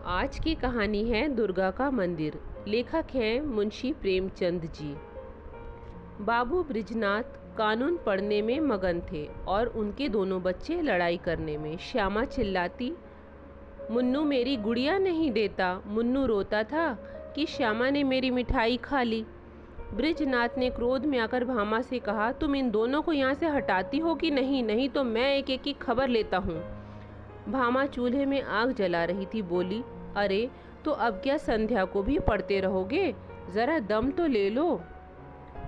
आज की कहानी है दुर्गा का मंदिर। लेखक हैं मुंशी प्रेमचंद जी। बाबू बृजनाथ कानून पढ़ने में मगन थे और उनके दोनों बच्चे लड़ाई करने में। श्यामा चिल्लाती, मुन्नू मेरी गुड़िया नहीं देता। मुन्नू रोता था कि श्यामा ने मेरी मिठाई खा ली। बृजनाथ ने क्रोध में आकर भामा से कहा, तुम इन दोनों को यहाँ से हटाती हो कि नहीं? नहीं तो मैं एक एक की खबर लेता हूँ। भामा चूल्हे में आग जला रही थी, बोली, अरे तो अब क्या संध्या को भी पढ़ते रहोगे? जरा दम तो ले लो।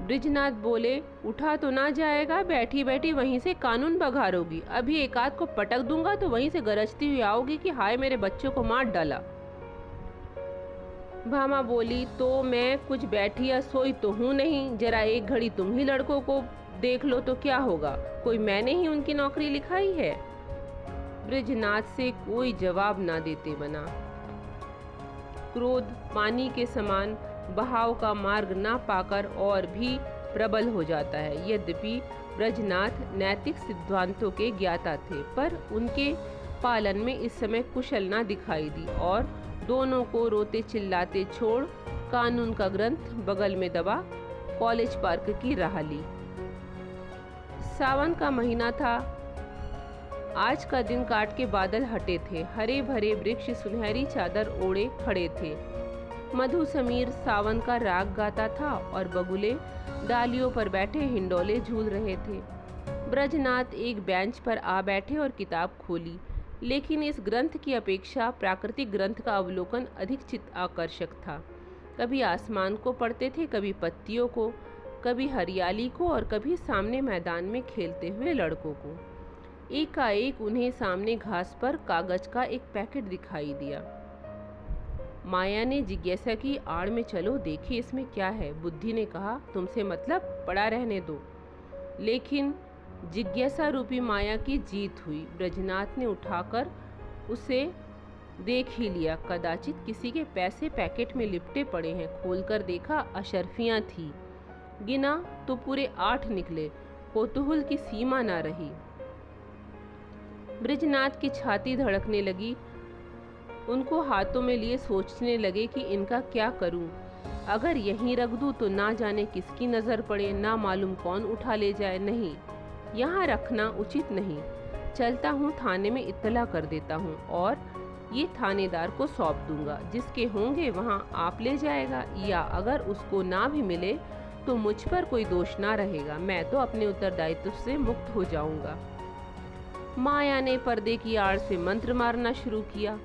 बृजनाथ बोले, उठा तो ना जाएगा, बैठी बैठी वहीं से कानून बघारोगी। अभी एक आध को पटक दूंगा तो वहीं से गरजती हुई आओगी कि हाय मेरे बच्चों को मार डाला। भामा बोली, तो मैं कुछ बैठी या सोई तो हूँ नहीं। जरा एक घड़ी तुम ही लड़कों को देख लो तो क्या होगा? कोई मैंने ही उनकी नौकरी लिखाई है? बृजनाथ से कोई जवाब ना देते बना। क्रोध पानी के समान बहाव का मार्ग ना पाकर और भी प्रबल हो जाता है। यद्यपि बृजनाथ नैतिक सिद्धांतों के ज्ञाता थे, पर उनके पालन में इस समय कुशल ना दिखाई दी और दोनों को रोते चिल्लाते छोड़ कानून का ग्रंथ बगल में दबा कॉलेज पार्क की राह ली। सावन का महीना था। आज का दिन काट के बादल हटे थे। हरे भरे वृक्ष सुनहरी चादर ओढ़े खड़े थे। मधु समीर सावन का राग गाता था और बगुले डालियों पर बैठे हिंडोले झूल रहे थे। बृजनाथ एक बेंच पर आ बैठे और किताब खोली, लेकिन इस ग्रंथ की अपेक्षा प्राकृतिक ग्रंथ का अवलोकन अधिक चित्त आकर्षक था। कभी आसमान को पढ़ते थे, कभी पत्तियों को, कभी हरियाली को और कभी सामने मैदान में खेलते हुए लड़कों को। एकाएक उन्हें सामने घास पर कागज का एक पैकेट दिखाई दिया। माया ने जिज्ञासा की, आड़ में चलो देखिए इसमें क्या है। बुद्धि ने कहा, तुमसे मतलब, पड़ा रहने दो। लेकिन जिज्ञासा रूपी माया की जीत हुई। बृजनाथ ने उठाकर उसे देख ही लिया। कदाचित किसी के पैसे पैकेट में लिपटे पड़े हैं। खोलकर देखा, अशर्फियां थी। गिना तो पूरे 8 निकले। कौतूहल की सीमा ना रही। बृजनाथ की छाती धड़कने लगी। उनको हाथों में लिए सोचने लगे कि इनका क्या करूं। अगर यहीं रख दूं तो ना जाने किसकी नज़र पड़े, ना मालूम कौन उठा ले जाए। नहीं, यहाँ रखना उचित नहीं। चलता हूँ, थाने में इत्तला कर देता हूँ और ये थानेदार को सौंप दूंगा। जिसके होंगे वहाँ आप ले जाएगा, या अगर उसको ना भी मिले तो मुझ पर कोई दोष ना रहेगा। मैं तो अपने उत्तरदायित्व से मुक्त हो जाऊंगा। माया ने पर्दे की आड़ से मंत्र मारना शुरू किया।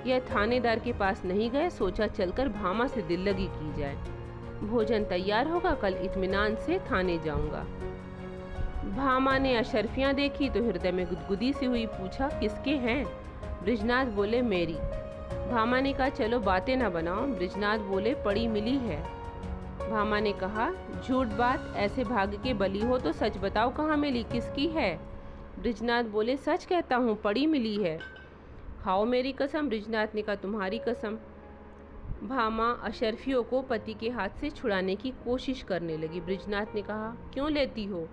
यह थानेदार के पास नहीं गए, सोचा चलकर भामा से दिल लगी की जाए। भोजन तैयार होगा, कल इत्मीनान से थाने जाऊंगा। भामा ने अशर्फियां देखी तो हृदय में गुदगुदी सी हुई। पूछा, किसके हैं? बृजनाथ बोले, मेरी। भामा ने कहा, चलो बातें ना बनाओ। बृजनाथ बोले, पड़ी मिली है। भामा ने कहा, झूठ बात, ऐसे भाग्य के बली हो तो सच बताओ, कहाँ मिली, किसकी है? बृजनाथ बोले, सच कहता हूँ, पड़ी मिली है। खाओ मेरी कसम। बृजनाथ ने कहा, तुम्हारी कसम। भामा अशर्फियों को पति के हाथ से छुड़ाने की कोशिश करने लगी। बृजनाथ ने कहा, क्यों लेती हो?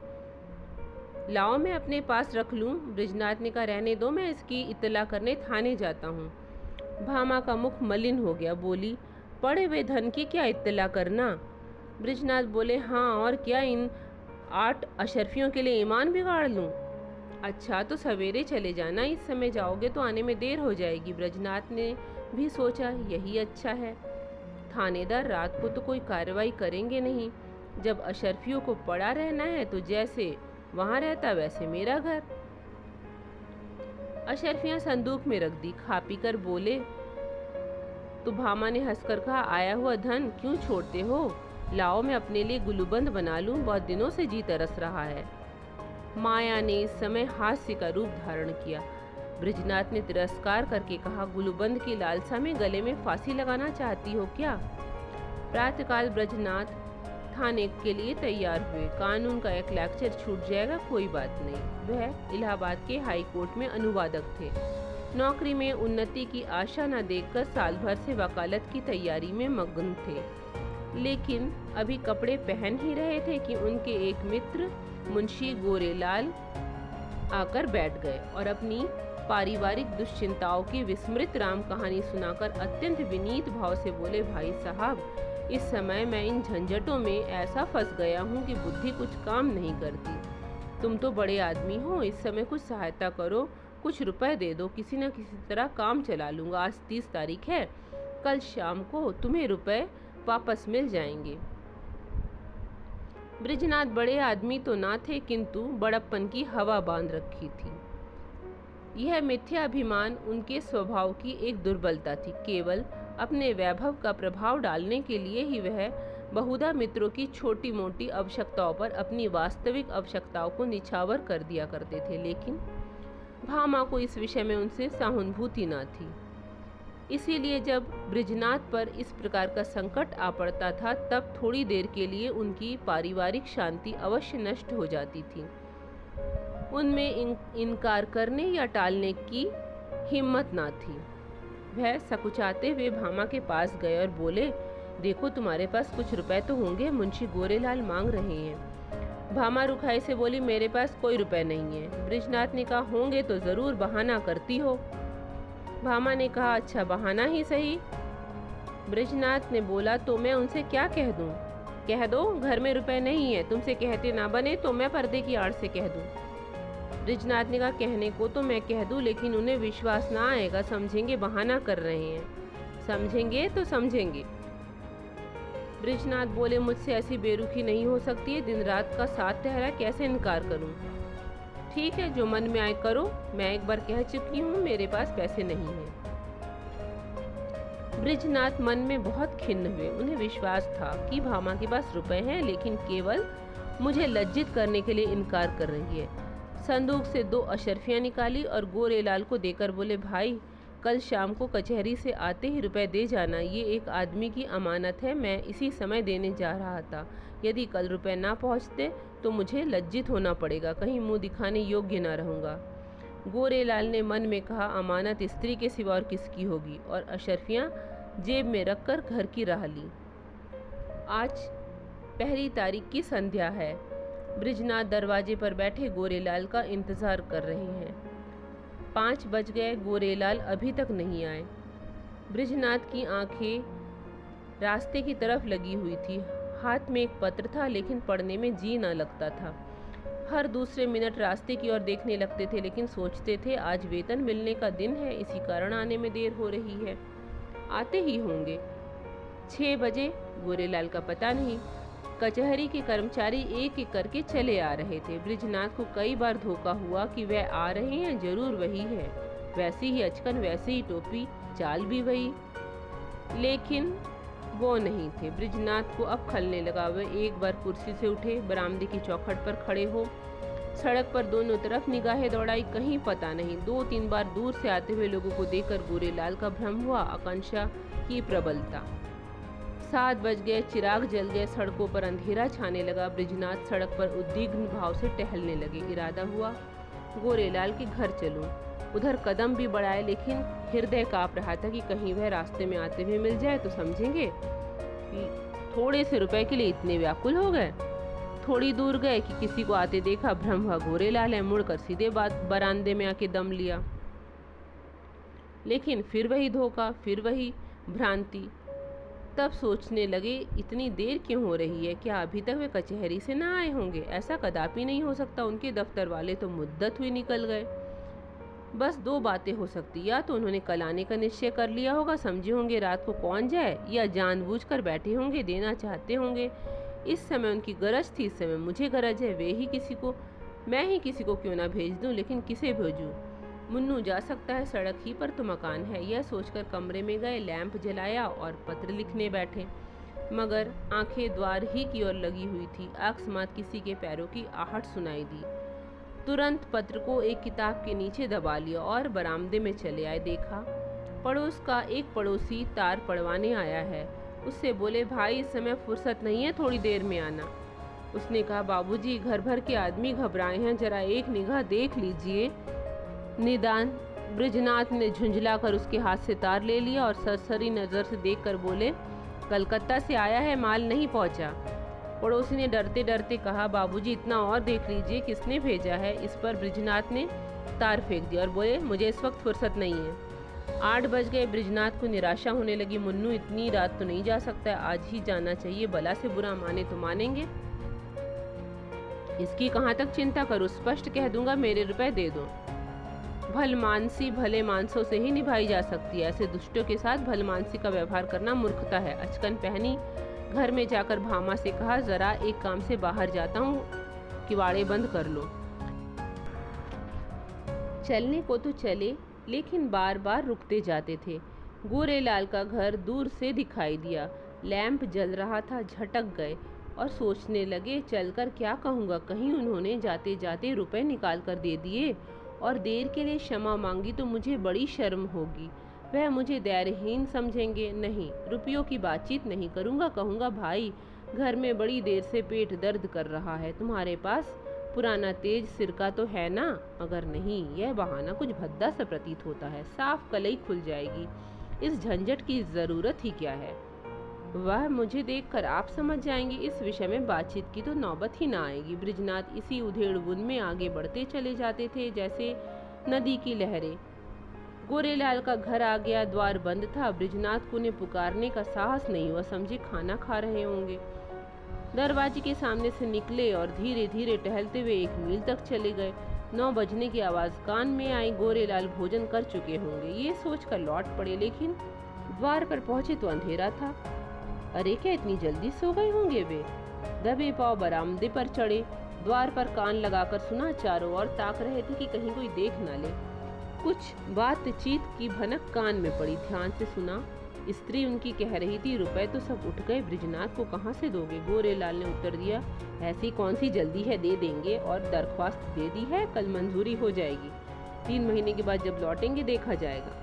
लाओ मैं अपने पास रख लूं। बृजनाथ ने कहा, रहने दो, मैं इसकी इत्तला करने थाने जाता हूँ। भामा का मुख मलिन हो गया, बोली, पड़े हुए धन की क्या इत्तला करना? बृजनाथ बोले, हाँ और क्या, इन 8 अशर्फियों के लिए ईमान बिगाड़ लूं? अच्छा तो सवेरे चले जाना, इस समय जाओगे तो आने में देर हो जाएगी। बृजनाथ ने भी सोचा, यही अच्छा है। थानेदार रात को तो कोई कार्रवाई करेंगे नहीं। जब अशर्फियों को पड़ा रहना है तो जैसे वहां रहता वैसे मेरा घर। अशर्फियां संदूक में रख दी। खा पी कर बोले तो भामा ने हंसकर कहा, आया हुआ धन क्यों छोड़ते हो? लाओ मैं अपने लिए गुलूबंद बना लूं, बहुत दिनों से जी तरस रहा है। माया ने इस समय हास्य का रूप धारण किया। बृजनाथ ने तिरस्कार करके कहा, गुलूबंद की लालसा में गले में फांसी लगाना चाहती हो क्या? प्रातःकाल बृजनाथ थाने के लिए तैयार हुए। कानून का एक लेक्चर छूट जाएगा, कोई बात नहीं। वह इलाहाबाद के हाई कोर्ट में अनुवादक थे। नौकरी में उन्नति की आशा न देखकर साल भर से वकालत की तैयारी में मग्न थे। लेकिन अभी कपड़े पहन ही रहे थे कि उनके एक मित्र मुंशी गोरेलाल आकर बैठ गए और अपनी पारिवारिक दुश्चिंताओं की विस्मृत राम कहानी सुनाकर अत्यंत विनीत भाव से बोले, भाई साहब, इस समय मैं इन झंझटों में ऐसा फंस गया हूँ कि बुद्धि कुछ काम नहीं करती। तुम तो बड़े आदमी हो, इस समय कुछ सहायता करो, कुछ रुपए दे दो, किसी न किसी तरह काम चला लूँगा। आज 30 तारीख है, कल शाम को तुम्हें रुपए वापस मिल जाएंगे। बृजनाथ बड़े आदमी तो ना थे, किंतु बड़प्पन की हवा बांध रखी थी। यह मिथ्याभिमान उनके स्वभाव की एक दुर्बलता थी। केवल अपने वैभव का प्रभाव डालने के लिए ही वह बहुधा मित्रों की छोटी मोटी आवश्यकताओं पर अपनी वास्तविक आवश्यकताओं को निछावर कर दिया करते थे, लेकिन भामा को इस विषय में उनसे सहानुभूति न थी। इसीलिए जब बृजनाथ पर इस प्रकार का संकट आ पड़ता था, तब थोड़ी देर के लिए उनकी पारिवारिक शांति अवश्य नष्ट हो जाती थी। उनमें इनकार करने या टालने की हिम्मत ना थी। वह सकुचाते हुए भामा के पास गए और बोले, देखो, तुम्हारे पास कुछ रुपए तो होंगे, मुंशी गोरेलाल मांग रहे हैं। भामा रुखाई से बोली, मेरे पास कोई रुपए नहीं है। बृजनाथ ने कहा, होंगे तो जरूर बहाना करती हो। भामा ने कहा, अच्छा बहाना ही सही। बृजनाथ ने बोला, तो मैं उनसे क्या कह दूं? कह दो घर में रुपए नहीं है, तुमसे कहते ना बने तो मैं पर्दे की आड़ से कह दूं। बृजनाथ ने कहा, कहने को तो मैं कह दूं, लेकिन उन्हें विश्वास ना आएगा, समझेंगे बहाना कर रहे हैं। समझेंगे तो समझेंगे। बृजनाथ बोले, मुझसे ऐसी बेरुखी नहीं हो सकती है, दिन रात का साथ ठहरा, कैसे इनकार करूं? ठीक है, जो मन में आए करो, मैं एक बार कह चुकी हूँ, मेरे पास पैसे नहीं हैं। बृजनाथ मन में बहुत खिन्न हुए। उन्हें विश्वास था कि भामा के पास रुपए हैं, लेकिन केवल मुझे लज्जित करने के लिए इनकार कर रही है। संदूक से 2 अशर्फियाँ निकाली और गोरेलाल को देकर बोले, भाई, कल शाम को कचहरी से आते ही रुपए दे जाना, ये एक आदमी की अमानत है, मैं इसी समय देने जा रहा था। यदि कल रुपए ना पहुँचते तो मुझे लज्जित होना पड़ेगा, कहीं मुंह दिखाने योग्य ना रहूँगा। गोरेलाल ने मन में कहा, अमानत स्त्री के सिवा और किसकी होगी, और अशर्फियाँ जेब में रखकर घर की राह ली। आज 1 तारीख की संध्या है। बृजनाथ दरवाजे पर बैठे गोरेलाल का इंतजार कर रहे हैं। 5 बज गए, गोरेलाल अभी तक नहीं आए। बृजनाथ की आंखें रास्ते की तरफ लगी हुई थी। हाथ में एक पत्र था, लेकिन पढ़ने में जी न लगता था। हर दूसरे मिनट रास्ते की ओर देखने लगते थे, लेकिन सोचते थे आज वेतन मिलने का दिन है, इसी कारण आने में देर हो रही है। आते ही होंगे। 6 बजे, गोरेलाल का पता नहीं। कचहरी के कर्मचारी एक एक करके चले आ रहे थे। बृजनाथ को कई बार धोखा हुआ कि वह आ रहे हैं, जरूर वही है, वैसी ही अचकन, वैसी ही टोपी, चाल भी वही, लेकिन वो नहीं थे। बृजनाथ को अब खलने लगा। वह एक बार कुर्सी से उठे, बरामदे की चौखट पर खड़े हो सड़क पर दोनों तरफ निगाहें दौड़ाई, कहीं पता नहीं। 2-3 बार दूर से आते हुए लोगों को देखकर गोरेलाल का भ्रम हुआ, आकांक्षा की प्रबलता। 7 बज गए, चिराग जल गए, सड़कों पर अंधेरा छाने लगा। बृजनाथ सड़क पर उद्विग्न भाव से टहलने लगे। इरादा हुआ, गोरेलाल के घर चलूं। उधर कदम भी बढ़ाए, लेकिन हृदय कांप रहा था कि कहीं वह रास्ते में आते हुए मिल जाए तो समझेंगे थोड़े से रुपए के लिए इतने व्याकुल हो गए। थोड़ी दूर गए कि किसी को आते देखा, भ्रम हुआ गोरेलाल है। मुड़कर सीधे बरामदे में आके दम लिया, लेकिन फिर वही धोखा, फिर वही भ्रांति। तब सोचने लगे, इतनी देर क्यों हो रही है? क्या अभी तक वे कचहरी से ना आए होंगे? ऐसा कदापि नहीं हो सकता, उनके दफ्तर वाले तो मुद्दत हुई निकल गए। बस 2 बातें हो सकती, या तो उन्होंने कल आने का निश्चय कर लिया होगा, समझे होंगे रात को कौन जाए, या जानबूझकर बैठे होंगे, देना चाहते होंगे। इस समय उनकी गरज थी, इस समय मुझे गरज है, वे ही किसी को, मैं ही किसी को क्यों ना भेज दूं, लेकिन किसे भेजूं? मुन्नू जा सकता है, सड़क ही पर तो मकान है। यह सोचकर कमरे में गए, लैंप जलाया और पत्र लिखने बैठे, मगर आंखें द्वार ही की ओर लगी हुई थी। अकस्मात किसी के पैरों की आहट सुनाई दी। तुरंत पत्र को एक किताब के नीचे दबा लिया और बरामदे में चले आए। देखा, पड़ोस का एक पड़ोसी तार पड़वाने आया है। उससे बोले, भाई इस समय फुर्सत नहीं है, थोड़ी देर में आना। उसने कहा, बाबूजी घर भर के आदमी घबराए हैं, जरा एक निगाह देख लीजिए। निदान बृजनाथ ने झुंझला कर उसके हाथ से तार ले लिया और सरसरी नज़र से देखकर बोले, कलकत्ता से आया है, माल नहीं पहुंचा। पड़ोसी ने डरते डरते कहा, बाबूजी इतना और देख लीजिए, किसने भेजा है? इस पर बृजनाथ ने तार फेंक दिया और बोले मुझे इस वक्त फुर्सत नहीं है। 8 बज गए। बृजनाथ को निराशा होने लगी। मुन्नू इतनी रात तो नहीं जा सकता, आज ही जाना चाहिए, भला से बुरा माने तो मानेंगे। इसकी कहाँ तक चिंता करूँ, स्पष्ट कह दूंगा मेरे रुपए दे दो। भलमानसी भले मानसों से ही निभाई जा सकती है, ऐसे दुष्टों के साथ भलमानसी का व्यवहार करना मूर्खता है। अचकन पहनी घर में जाकर भामा से कहा, जरा एक काम से बाहर जाता हूँ, किवाड़े बंद कर लो। चलने को तो चले, लेकिन बार बार रुकते जाते थे। गोरेलाल का घर दूर से दिखाई दिया, लैंप जल रहा था। झटक गए और सोचने लगे, चलकर क्या कहूँगा, कहीं उन्होंने जाते जाते रुपए निकाल कर दे दिए और देर के लिए क्षमा मांगी तो मुझे बड़ी शर्म होगी, वह मुझे धैर्यहीन समझेंगे। नहीं, रुपयों की बातचीत नहीं करूँगा, कहूँगा भाई घर में बड़ी देर से पेट दर्द कर रहा है, तुम्हारे पास पुराना तेज सिरका तो है ना? मगर नहीं, यह बहाना कुछ भद्दा सा प्रतीत होता है, साफ कलई खुल जाएगी, इस झंझट की ज़रूरत ही क्या है। वह मुझे देखकर आप समझ जाएंगे, इस विषय में बातचीत की तो नौबत ही ना आएगी। बृजनाथ इसी उधेड़-बुन में आगे बढ़ते चले जाते थे जैसे नदी की लहरें। गोरेलाल का घर आ गया, द्वार बंद था। बृजनाथ को उन्हें पुकारने का साहस नहीं हुआ, समझे खाना खा रहे होंगे। दरवाजे के सामने से निकले और धीरे धीरे टहलते हुए 1 मील तक चले गए। 9 बजने की आवाज़ कान में आई, गोरेलाल भोजन कर चुके होंगे, ये सोचकर लौट पड़े, लेकिन द्वार पर पहुंचे तो अंधेरा था। अरे क्या इतनी जल्दी सो गए होंगे वे? दबे पांव बरामदे पर चढ़े, द्वार पर कान लगाकर सुना, चारों ओर ताक रहे थे कि कहीं कोई देख न ले। कुछ बातचीत की भनक कान में पड़ी, ध्यान से सुना। स्त्री उनकी कह रही थी, रुपए तो सब उठ गए, बृजनाथ को कहाँ से दोगे? गोरेलाल ने उत्तर दिया, ऐसी कौन सी जल्दी है, दे देंगे, और दरख्वास्त दे दी है, कल मंजूरी हो जाएगी, 3 महीने के बाद जब लौटेंगे देखा जाएगा।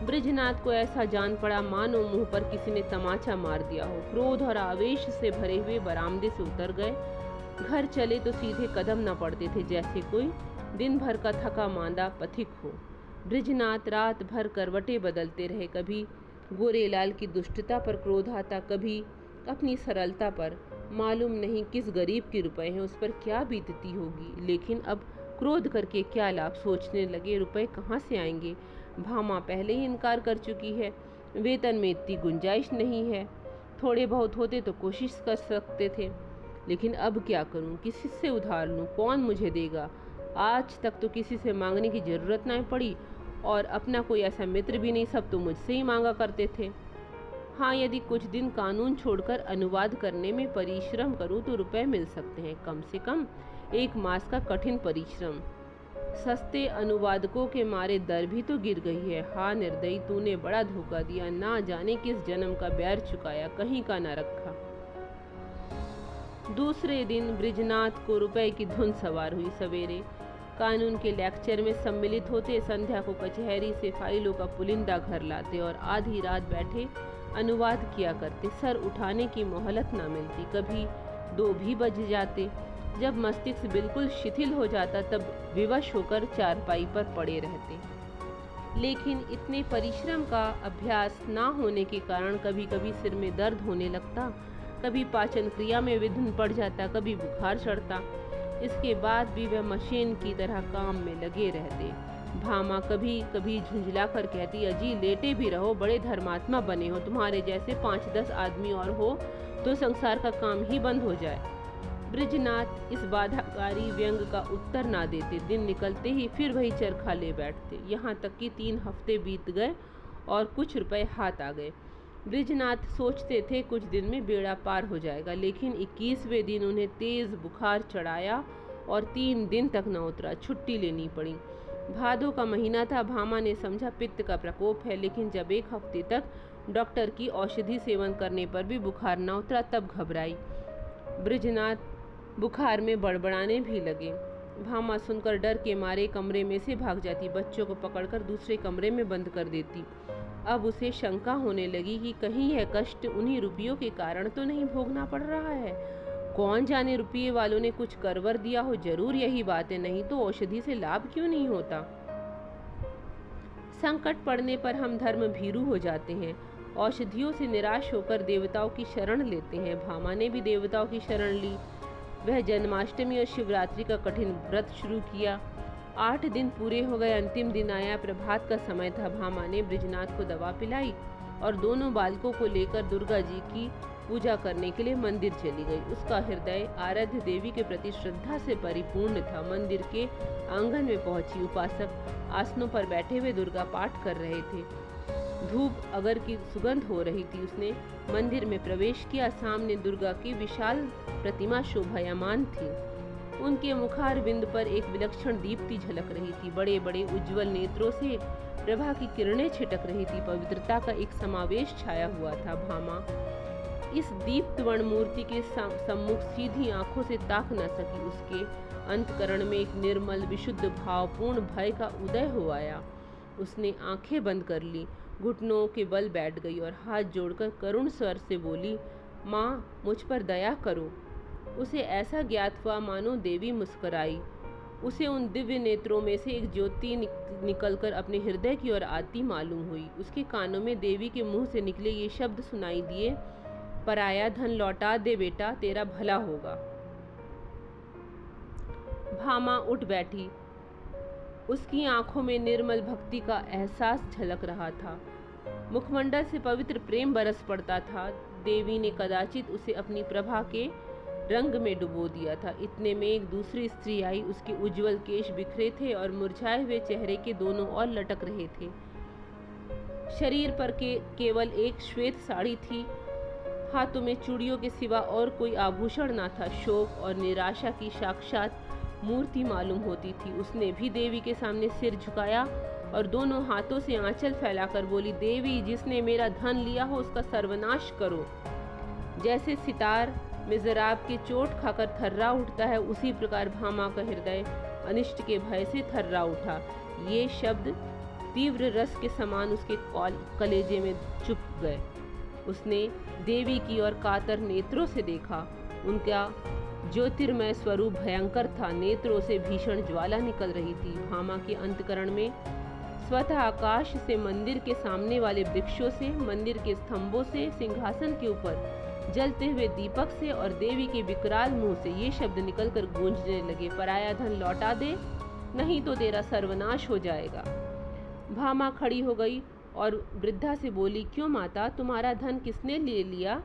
बृजनाथ को ऐसा जान पड़ा मानो मुंह पर किसी ने तमाचा मार दिया हो। क्रोध और आवेश से भरे हुए बरामदे से उतर गए। घर चले तो सीधे कदम न पड़ते थे, जैसे कोई दिन भर का थका मांदा पथिक हो। बृजनाथ रात भर करवटें बदलते रहे, कभी गोरेलाल की दुष्टता पर क्रोध आता, कभी अपनी सरलता पर। मालूम नहीं किस गरीब के रुपए हैं, उस पर क्या बीतती होगी, लेकिन अब क्रोध करके क्या लाभ, सोचने लगे रुपए कहाँ से आएंगे। भामा पहले ही इनकार कर चुकी है, वेतन में इतनी गुंजाइश नहीं है, थोड़े बहुत होते तो कोशिश कर सकते थे, लेकिन अब क्या करूं, किसी से उधार लूं, कौन मुझे देगा? आज तक तो किसी से मांगने की जरूरत नहीं पड़ी और अपना कोई ऐसा मित्र भी नहीं, सब तो मुझसे ही मांगा करते थे। हाँ, यदि कुछ दिन कानून छोड़कर अनुवाद करने में परिश्रम करूं तो रुपए मिल सकते हैं, कम से कम 1 मास का कठिन परिश्रम। सस्ते अनुवादकों के मारे दर भी तो गिर गई है। हाँ निर्दयी, तूने बड़ा धोखा दिया, ना जाने किस जन्म का बैर चुकाया, कहीं का न रखा। दूसरे दिन बृजनाथ को रुपए की धुन सवार हुई। सवेरे कानून के लेक्चर में सम्मिलित होते, संध्या को कचहरी से फाइलों का पुलिंदा घर लाते और आधी रात बैठे अनुवाद किया करते। सर उठाने की मोहलत ना मिलती, कभी 2 भी बज जाते। जब मस्तिष्क बिल्कुल शिथिल हो जाता तब विवश होकर चारपाई पर पड़े रहते। लेकिन इतने परिश्रम का अभ्यास ना होने के कारण कभी कभी सिर में दर्द होने लगता, कभी पाचन क्रिया में विघ्न पड़ जाता, कभी बुखार चढ़ता। इसके बाद भी वह मशीन की तरह काम में लगे रहते। भामा कभी कभी झुंझला कर कहती, अजी लेटे भी रहो, बड़े धर्मात्मा बने हो, तुम्हारे जैसे 5-10 आदमी और हो तो संसार का काम ही बंद हो जाए। बृजनाथ इस बाधाकारी व्यंग का उत्तर ना देते। दिन निकलते ही फिर वही चरखा ले बैठते, यहाँ तक कि 3 हफ्ते बीत गए और कुछ रुपए हाथ आ गए। बृजनाथ सोचते थे कुछ दिन में बेड़ा पार हो जाएगा, लेकिन 21वें दिन उन्हें तेज बुखार चढ़ाया और 3 दिन तक न उतरा, छुट्टी लेनी पड़ी। भादों का महीना था, भामा ने समझा पित्त का प्रकोप है, लेकिन जब 1 हफ्ते तक डॉक्टर की औषधि सेवन करने पर भी बुखार न उतरा तब घबराई। बृजनाथ बुखार में बड़बड़ाने भी लगे। भामा सुनकर डर के मारे कमरे में से भाग जाती, बच्चों को पकड़कर दूसरे कमरे में बंद कर देती। अब उसे शंका होने लगी कि कहीं यह कष्ट उन्हीं रुपयों के कारण तो नहीं भोगना पड़ रहा है। कौन जाने रुपये वालों ने कुछ करवर दिया हो, जरूर यही बात है, नहीं तो औषधि से लाभ क्यों नहीं होता। संकट पड़ने पर हम धर्म भीरू हो जाते हैं, औषधियों से निराश होकर देवताओं की शरण लेते हैं। भामा ने भी देवताओं की शरण ली। वह जन्माष्टमी और शिवरात्रि का कठिन व्रत शुरू किया। 8 दिन पूरे हो गए। अंतिम दिन आया। प्रभात का समय था। भामा ने बृजनाथ को दवा पिलाई और दोनों बालकों को लेकर दुर्गा जी की पूजा करने के लिए मंदिर चली गई। उसका हृदय आराध्य देवी के प्रति श्रद्धा से परिपूर्ण था। मंदिर के आंगन में पहुंची। उपासक आसनों पर बैठे हुए दुर्गा पाठ कर रहे थे। धूप अगर की सुगंध हो रही थी। उसने मंदिर में प्रवेश किया। सामने दुर्गा की विशाल प्रतिमा शोभायमान थी। उनके मुखारविंद पर एक विलक्षण दीप्ति झलक रही थी। बड़े बड़े उज्जवल नेत्रों से प्रभा की किरणें छिटक रही थी। पवित्रता का एक समावेश छाया हुआ था। भामा इस दीप्तवर्ण मूर्ति के सम्मुख सीधी आंखों से ताक न सकी। उसके अंतकरण में एक निर्मल विशुद्ध भावपूर्ण भय का उदय हो आया। उसने आंखें बंद कर ली, घुटनों के बल बैठ गई और हाथ जोड़कर करुण स्वर से बोली, माँ, मुझ पर दया करो। उसे ऐसा ज्ञात हुआ मानो देवी मुस्कुराई। उसे उन दिव्य नेत्रों में से एक ज्योति निकलकर अपने हृदय की ओर आती मालूम हुई। उसके कानों में देवी के मुंह से निकले ये शब्द सुनाई दिए, पराया धन लौटा दे बेटा, तेरा भला होगा। भामा उठ बैठी। उसकी आंखों में निर्मल भक्ति का एहसास झलक रहा था। मुखमंडल से पवित्र प्रेम बरस पड़ता था। देवी ने कदाचित उसे अपनी प्रभा के रंग में डुबो दिया था। इतने में एक दूसरी स्त्री आई। उसके उज्जवल केश बिखरे थे और मुरझाए हुए चेहरे के दोनों ओर लटक रहे थे। शरीर पर केवल एक श्वेत साड़ी थी। हाथों में चूड़ियों के सिवा और कोई आभूषण न था। शोक और निराशा की साक्षात मूर्ति मालूम होती थी। उसने भी देवी के सामने सिर झुकाया और दोनों हाथों से आंचल फैलाकर बोली, देवी, जिसने मेरा धन लिया हो उसका सर्वनाश करो। जैसे सितार मिज़राब के चोट खाकर थर्रा उठता है, उसी प्रकार भामा का हृदय अनिष्ट के भय से थर्रा उठा। ये शब्द तीव्र रस के समान उसके कलेजे में चुप गए। उसने देवी की ओर कातर नेत्रों से देखा। उनका ज्योतिर्मय स्वरूप भयंकर था। नेत्रों से भीषण ज्वाला निकल रही थी। भामा के अंतकरण में स्वतः आकाश से, मंदिर के सामने वाले वृक्षों से, मंदिर के स्तंभों से, सिंहासन के ऊपर जलते हुए दीपक से और देवी के विकराल मुंह से ये शब्द निकलकर गूंजने लगे, पराया धन लौटा दे, नहीं तो तेरा सर्वनाश हो जाएगा। भामा खड़ी हो गई और वृद्धा से बोली, क्यों माता, तुम्हारा धन किसने ले लिया?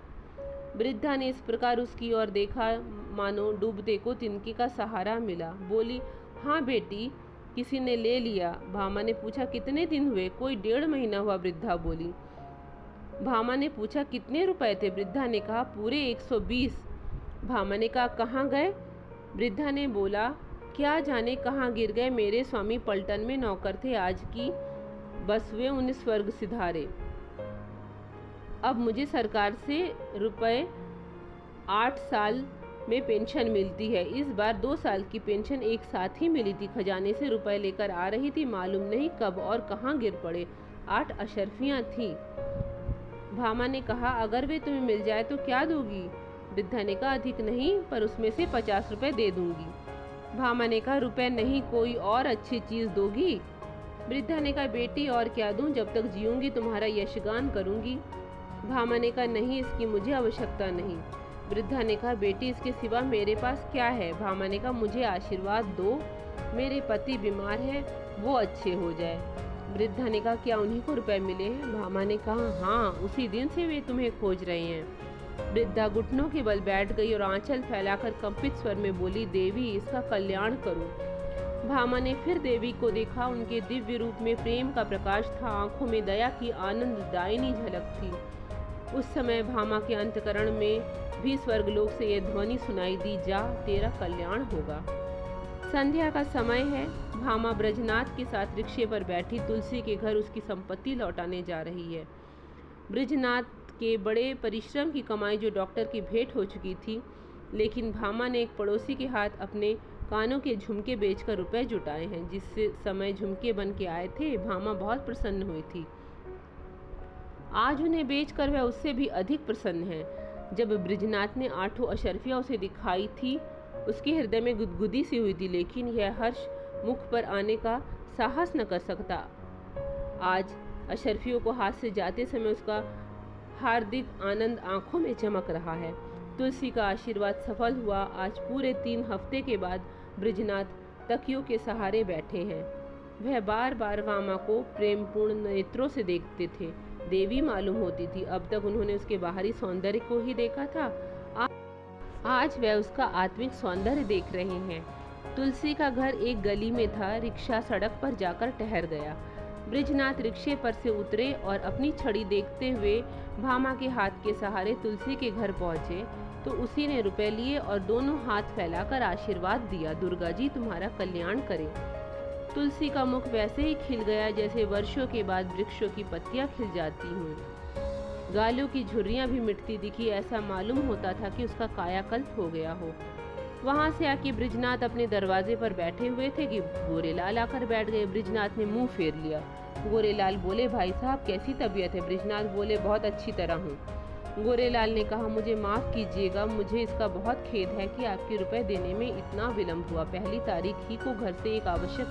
वृद्धा ने इस प्रकार उसकी ओर देखा मानो डूबते को तिनके का सहारा मिला। बोली, हाँ बेटी, किसी ने ले लिया। भामा ने पूछा, कितने दिन हुए? कोई 1.5 महीना हुआ, वृद्धा बोली। भामा ने पूछा, कितने रुपए थे? वृद्धा ने कहा, पूरे 120। भामा ने कहा, कहाँ गए? वृद्धा ने बोला, क्या जाने कहाँ गिर गए। मेरे स्वामी पलटन में नौकर थे, आज की बस हुए उन्हें स्वर्ग सिधारे। अब मुझे सरकार से रुपए 8 साल में पेंशन मिलती है। इस बार 2 साल की पेंशन एक साथ ही मिली थी। खजाने से रुपए लेकर आ रही थी, मालूम नहीं कब और कहाँ गिर पड़े। 8 अशर्फियाँ थी। भामा ने कहा, अगर वे तुम्हें मिल जाए तो क्या दोगी? वृद्धा ने कहा, अधिक नहीं, पर उसमें से 50 रुपए दे दूंगी। भामा ने कहा, रुपए नहीं, कोई और अच्छी चीज़ दोगी? वृद्धा ने कहा, बेटी, और क्या दूं? जब तक जीऊंगी तुम्हारा यशगान करूंगी। भामा ने कहा, नहीं, इसकी मुझे आवश्यकता नहीं। वृद्धा ने कहा, बेटी, इसके सिवा मेरे पास क्या है? भामा ने कहा, मुझे आशीर्वाद दो, मेरे पति बीमार है, वो अच्छे हो जाए। वृद्धा ने कहा, क्या उन्हीं को रुपए मिले हैं? भामा ने कहा, हाँ, उसी दिन से वे तुम्हें खोज रहे हैं। वृद्धा घुटनों के बल बैठ गई और आंचल फैलाकर कंपित स्वर में बोली, देवी, इसका कल्याण करो। भामा ने फिर देवी को देखा। उनके दिव्य रूप में प्रेम का प्रकाश था। आंखों में दया की आनंददायिनी झलक थी। उस समय भामा के अंतकरण में भी स्वर्गलोक से यह ध्वनि सुनाई दी, जा, तेरा कल्याण होगा। संध्या का समय है। भामा ब्रजनाथ के साथ रिक्शे पर बैठी तुलसी के घर उसकी संपत्ति लौटाने जा रही है। ब्रजनाथ के बड़े परिश्रम की कमाई जो डॉक्टर की भेंट हो चुकी थी, लेकिन भामा ने एक पड़ोसी के हाथ अपने कानों के झुमके बेचकर रुपए जुटाए हैं। जिस समय झुमके बन के आए थे, भामा बहुत प्रसन्न हुई थी। आज उन्हें बेचकर वह उससे भी अधिक प्रसन्न है। जब ब्रजनाथ ने 8 अशर्फियाँ उसे दिखाई थी, उसके हृदय में गुदगुदी सी हुई थी, लेकिन यह हर्ष मुख पर आने का साहस न कर सकता। आज अशर्फियों को हाथ से जाते समय उसका हार्दिक आनंद आंखों में चमक रहा है। तुलसी का आशीर्वाद सफल हुआ। आज पूरे 3 हफ्ते के बाद ब्रजनाथ तकियों के सहारे बैठे हैं। वह बार बार भामा को प्रेमपूर्ण नेत्रों से देखते थे। देवी मालूम होती थी। अब तक उन्होंने उसके बाहरी सौंदर्य को ही देखा था, आज वह उसका आत्मिक सौंदर्य देख रहे हैं। तुलसी का घर एक गली में था। रिक्शा सड़क पर जाकर ठहर गया। बृजनाथ रिक्शे पर से उतरे और अपनी छड़ी देखते हुए भामा के हाथ के सहारे तुलसी के घर पहुंचे तो उसी ने रुपए लिए और दोनों हाथ फैलाकर आशीर्वाद दिया, दुर्गा जी तुम्हारा कल्याण करें। तुलसी का मुख वैसे ही खिल गया जैसे वर्षों के बाद वृक्षों की पत्तियां खिल जाती हों। गालों की झुर्रियां भी मिटती दिखी। ऐसा मालूम होता था कि उसका कायाकल्प हो गया हो। वहां से आके बृजनाथ अपने दरवाजे पर बैठे हुए थे कि गोरेलाल आकर बैठ गए। बृजनाथ ने मुंह फेर लिया। गोरेलाल बोले, भाई साहब कैसी तबीयत है? बृजनाथ बोले, बहुत अच्छी तरह हूँ। गोरेलाल ने कहा, मुझे माफ़ कीजिएगा, मुझे इसका बहुत खेद है कि आपके रुपए देने में इतना विलम्ब हुआ। पहली तारीख ही को घर से एक आवश्यक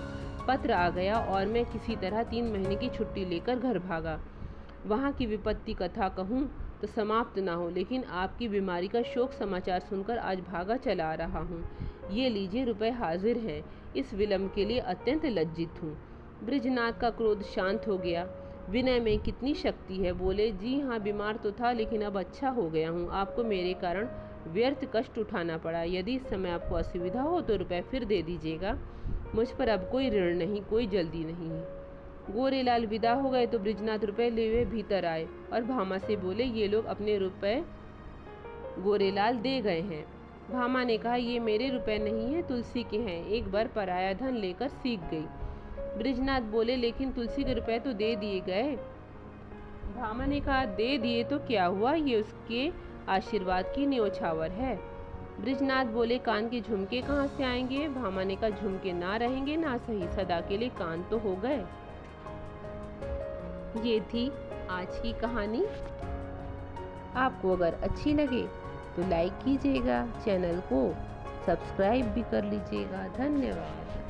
पत्र आ गया और मैं किसी तरह 3 महीने की छुट्टी लेकर घर भागा। वहाँ की विपत्ति कथा कहूँ तो समाप्त ना हो, लेकिन आपकी बीमारी का शोक समाचार सुनकर आज भागा चला आ रहा हूँ। ये लीजिए, रुपए हाजिर हैं। इस विलम्ब के लिए अत्यंत लज्जित हूँ। बृजनाथ का क्रोध शांत हो गया। विनय में कितनी शक्ति है। बोले, जी हाँ, बीमार तो था लेकिन अब अच्छा हो गया हूँ। आपको मेरे कारण व्यर्थ कष्ट उठाना पड़ा। यदि इस समय आपको असुविधा हो तो रुपए फिर दे दीजिएगा। मुझ पर अब कोई ऋण नहीं, कोई जल्दी नहीं है। गोरेलाल विदा हो गए तो बृजनाथ रुपए ले हुए भीतर आए और भामा से बोले, ये लोग अपने रुपए गोरेलाल दे गए हैं। भामा ने कहा, ये मेरे रुपए नहीं है, तुलसी के हैं। एक बार पराया धन लेकर सीख गई। बृजनाथ बोले, लेकिन तुलसी के रुपए तो दे दिए गए। भामा ने कहा, दे दिए तो क्या हुआ, ये उसके आशीर्वाद की न्योछावर है। बृजनाथ बोले, कान के झुमके कहाँ से आएंगे? भामा ने कहा, झुमके ना रहेंगे ना सही, सदा के लिए कान तो हो गए। ये थी आज की कहानी। आपको अगर अच्छी लगे तो लाइक कीजिएगा, चैनल को सब्सक्राइब भी कर लीजिएगा। धन्यवाद।